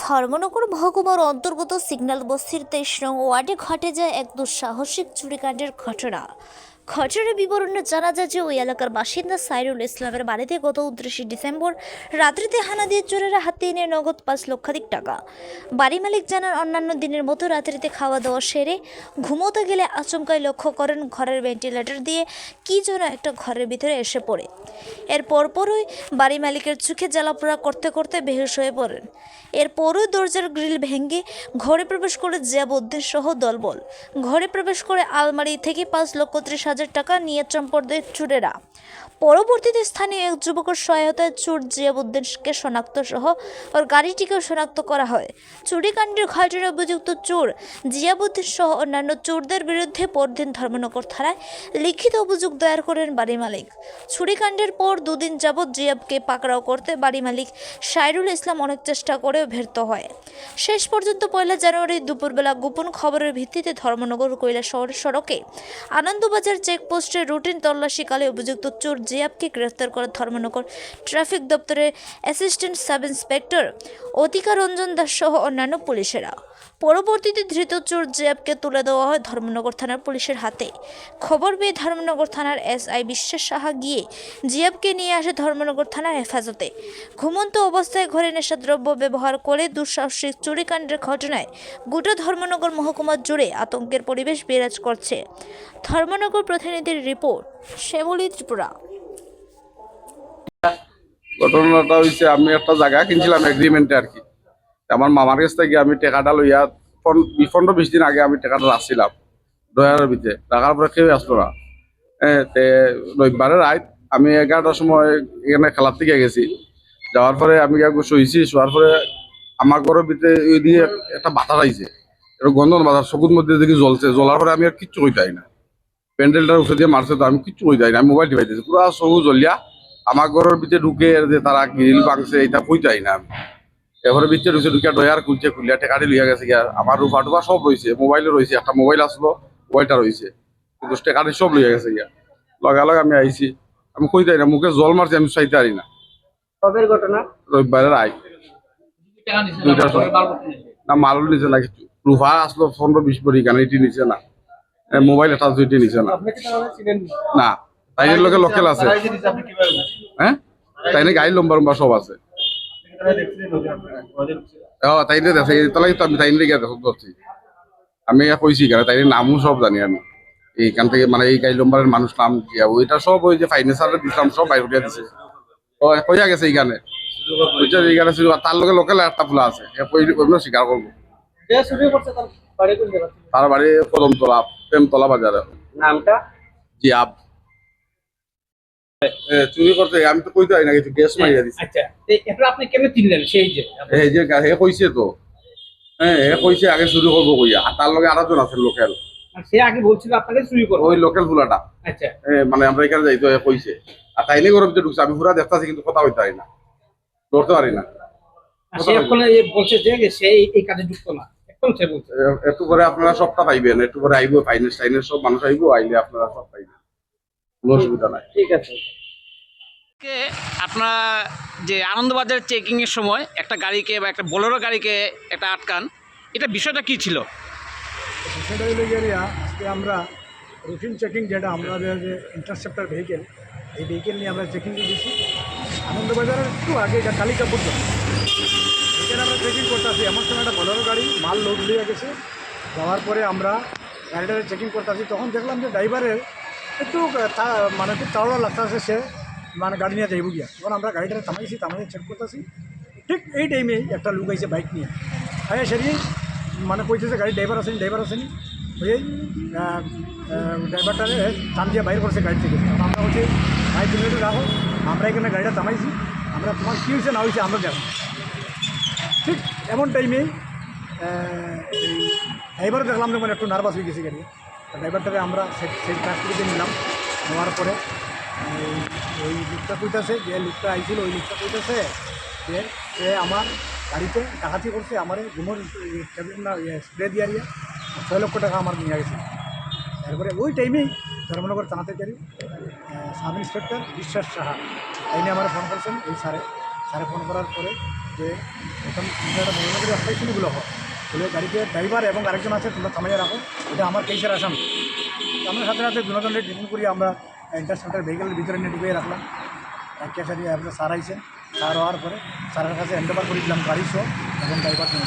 ধর্মনগর মহকুমার অন্তর্গত সিগন্যাল বস্তির 23 নং ওয়ার্ডে ঘটে যায় এক দুঃসাহসিক চুরিকাণ্ডের ঘটনা। ঘটনার বিবরণে জানা যায় যে ওই এলাকার বাসিন্দা সাইরুল ইসলামের বাড়িতে গত 29 ডিসেম্বর রাত্রিতে হানা দিয়ে চোরেরা হাতিয়ে নিয়ে নগদ 5 লক্ষাধিক টাকা। বাড়ি মালিক জানান, অন্যান্য দিনের মতো রাত্রিতে খাওয়া দাওয়া সেরে ঘুমোতে গেলে আচমকাই লক্ষ্য করেন ঘরের ভেন্টিলেটর দিয়ে কি যেন একটা ঘরের ভিতরে এসে পড়ে। এর পরপরই বাড়ি মালিকের চোখে জ্বালাপোড়া করতে করতে বেহুশ হয়ে পড়েন। এরপরই দরজার গ্রিল ভেঙে ঘরে প্রবেশ করে জিয়াবউদ্দিন সহ দলবল ঘরে প্রবেশ করে আলমারি থেকে 5,30,000 টাকা নিয়ে চম্পট দেয় চোরেরা। পরবর্তীতে স্থানীয় এক যুবকের সহায়তায় চোর জিয়াবউদ্দিনকে শনাক্ত সহ ওর গাড়িটিকেও শনাক্ত করা হয়। চুরিকাণ্ডের ঘটনায় অভিযুক্ত চোর জিয়াবউদ্দিন সহ অন্যান্য চোরদের বিরুদ্ধে পরদিন ধর্মনগর থানায় লিখিত অভিযোগ দায়ের করেন বাড়ি মালিক। চুরিকাণ্ডের পর দুদিন যাবৎ জিয়াবকে পাকড়াও করতে বাড়ি মালিক সাইরুল ইসলাম অনেক চেষ্টা করেও ব্যর্থ হয়। শেষ পর্যন্ত 1 জানুয়ারি দুপুরবেলা গোপন খবরের ভিত্তিতে ধর্মনগর কৈলাসহর সড়কে আনন্দবাজার চেকপোস্টে রুটিন তল্লাশিকালে অভিযুক্ত চোর জিয়াবকে গ্রেফতার করে ধর্মনগর ট্রাফিক দপ্তরের assistant sub inspector Atika Ranjan Das সহ অন্যান্য পুলিশেরা। পরবর্তীতে ধৃত চোর জিয়াবকে তুলে দেওয়া হয় ধর্মনগর থানার পুলিশের হাতে। খবর পেয়ে ধর্মনগর থানার এসআই বিশ্বাস সাহা গিয়ে জিয়াবকে নিয়ে আসে ধর্মনগর থানার হেফাজতে। ঘুমন্ত অবস্থায় ঘরে নেশাদ্রব্য ব্যবহার করে দুঃসাহসিক চুরিকাণ্ডের ঘটনায় গোটা ধর্মনগর মহকুমা জুড়ে আতঙ্কের পরিবেশ বিরাজ করছে। ধর্মনগর প্রতিনিধির রিপোর্ট, শ্যামলী ত্রিপুরা। ঘটনাটা হয়েছে, আমি একটা জায়গা কিনছিলাম এগ্রিমেন্টে আর কি। আমার মামার কাছ থেকে আমি টাকাটা লইয়া 15-20 দিন আগে আমি টাকাটা রাখছিলাম ডয়ারের ভিতরে, রাখার পরে কেউ আসলো না। রবিবারের রাত আমি 11টার সময় এখানে খেলার থেকে গেছি। যাওয়ার পরে আমি শুয়েছি, শোয়ার পরে আমার ঘরের ভিতরে ওই দিয়ে একটা বাতাস আইছে, একটা গন্ধন বাতাস, চকুর মধ্যে দেখি জ্বলছে। জ্বলার পরে আমি আর কিচ্ছু কইতাই না, প্যান্ডেলটার উঠে দিয়ে মারছে, তো আমি কিচ্ছু কইতাই না, আমি মোবাইল টিপাইতেছি। পুরো চকু জ্বলিয়া আমার ঘরের ভিতরে ঢুকে যে তারা গ্রিল ভাঙছে এটা কইতাই না আমি। এবারে ভিতরে ঢুকছে, ঢুকিয়া ডয়ার খুলছে, খুলিয়া টেকাটি লইয়া গেছে গিয়া। আমার রূপা টুপা সব রয়েছে, মোবাইলও রয়েছে, একটা মোবাইল আসলো, মোবাইলটা রয়েছে, কিন্তু টেকাটি সব লইয়া গেছে গিয়া। লগালগ আমি আইছি, আমি কইতাই না, মুখে জল মারছি, আমি চাইতে পারি না। কবের ঘটনা? রবিবারের আই 2টার সময়। না মালও নিচে না কিছু, রূপা আসলো 15-20 ভরি, গান এটি নিচে না, মোবাইল এটা দুইটি নিচে না। না, তাইনের লোকের লোকেল আছে, হ্যাঁ তাইনে গাড়ি লম্বা লম্বা সব আছে। তাইনে দেখে তাহলে তো আমি তাইনে গিয়ে ধরছি, আমি কইছি কেন তাইনের নামও সব জানি আমি। এইখান থেকে মানে এই গাড়ি লম্বারের মানুষ নাম দিয়া ওইটা সব ওই যে ফাইন্যান্সারে দিছিলাম সব বাইরে উঠিয়া দিছে। কইয়া গেছে এইখানে, এইখানে তার লোকের লোকেল একটা ফুলা আছে, স্বীকার করবো। তার বাড়ি কদমতলা, প্রেমতলা বাজারে। নামটা? জিয়াব। চুরি করতে আমি তো কইতে হয় না কিছু, গ্যাস মারিয়া দিছি। আচ্ছা, এটা আপনি কেমনে চিনলেন? সেই যে এই যে হে কইছে তো, হ্যাঁ হে কইছে আগে চুরি করবো কইয়া, আর তার লগে আরেকজন আছে লোকাল, সে আগে বলছিল আপনাকে চুরি করবো, ওই লোকাল ফুলাটা। আচ্ছা, মানে আমরা এখানে যাইতো, হে কইছে। আর তাইলে ঘরের ভিতরে ঢুকছে, আমি পুরা দেখতাছি কিন্তু কথা হইতে পারি না, ধরতে পারি না। সে এখন বলছে যে সে এই কাজে যুক্ত না, এখন সে বলছে। একটু করে আপনারা সবটা পাইবেন, একটু করে আইবো, ফাইন্যান্স টাইনের সব মানুষ আইবো, আইলে আপনারা সব পাইবেন, কোনো অসুবিধা নাই। ঠিক আছে। আপনারা যে আনন্দবাজার চেকিংয়ের সময় একটা গাড়িকে বা একটা বোলেরো গাড়িকে একটা আটকান, এটা বিষয়টা কী ছিল? সেটা হইলে গিয়ে আজকে আমরা রুটিন চেকিং, যেটা আমাদের যে ইন্টারসেপ্টার ভেহিকেল, এই ভেহিকেল নিয়ে আমরা চেকিং দিয়েছি আনন্দবাজারের একটু আগে, এটা কালিকাপুর এখানে আমরা চেকিং করতেছি। এমন সময় একটা বলেরো গাড়ি মাল লোড লিয়ে গেছে। যাওয়ার পরে আমরা গাড়িটারে চেকিং করতেছি, তখন দেখলাম যে ড্রাইভারের একটু মানে একটু তাড়া লাগতেছে, সে মানে গাড়ি নিয়ে যাইব গিয়া। তখন আমরা গাড়িটারে থামাইছি, চেক করতেছি। ঠিক এই টাইমেই একটা লোক আইছে বাইক নিয়ে, আরে সেদিন মানে কইতেছে গাড়ি ড্রাইভার আসেনি। ওই ড্রাইভারটারে টান দিয়ে বাইর করছে গাড়ি থেকে। আমরা বলছি ভাই তুমি একটু রাখো, আমরা এখানে গাড়িটা থামাইছি, আমরা তোমার কী হয়েছে না হয়েছে আমরা দেখো। ঠিক এমন টাইমেই ড্রাইভারও দেখলাম যে মানে একটু নার্ভাস হয়ে গেছে গাড়ি। ড্রাইভারটাকে আমরা সেই কাজ থেকে নিলাম। নেওয়ার পরে ওই লোকটা কইতেছে, যে লোকটা আইছিল ওই লোকটা কইতেছে যে সে আমার গাড়িতে ডাকাতি করছে, আমার ঘুমোর না স্প্রে দিয়ে 6 লক্ষ টাকা আমার নিয়ে গেছে। তারপরে ওই টাইমেই ধর্মনগর থানা থেকে সাব ইন্সপেক্টর বিশ্বাস সাহা আইনে আমার ফোন করছেন। এই স্যারে ফোন করার পরে যে এখন একটা বড় করে একটাই শুনিগুলো হয় বলে গাড়িতে ড্রাইভার এবং আরেকজন আছে তোমরা থামাইয়া রাখো, এটা আমার কেসের আসামি। আমরা সাথে সাথে দুজনের ডিটেন করি আমরা ইন্টারসেপ্টার ভেহিকেলের ভিতরে নিয়ে ঢুকিয়ে রাখলাম। রাখিয়া সারিয়ে আপনার স্যার আইসেন, স্যার হওয়ার পরে স্যারের কাছে হ্যান্ড ওভার করে দিলাম গাড়ি সহ এবং ড্রাইভার সহ।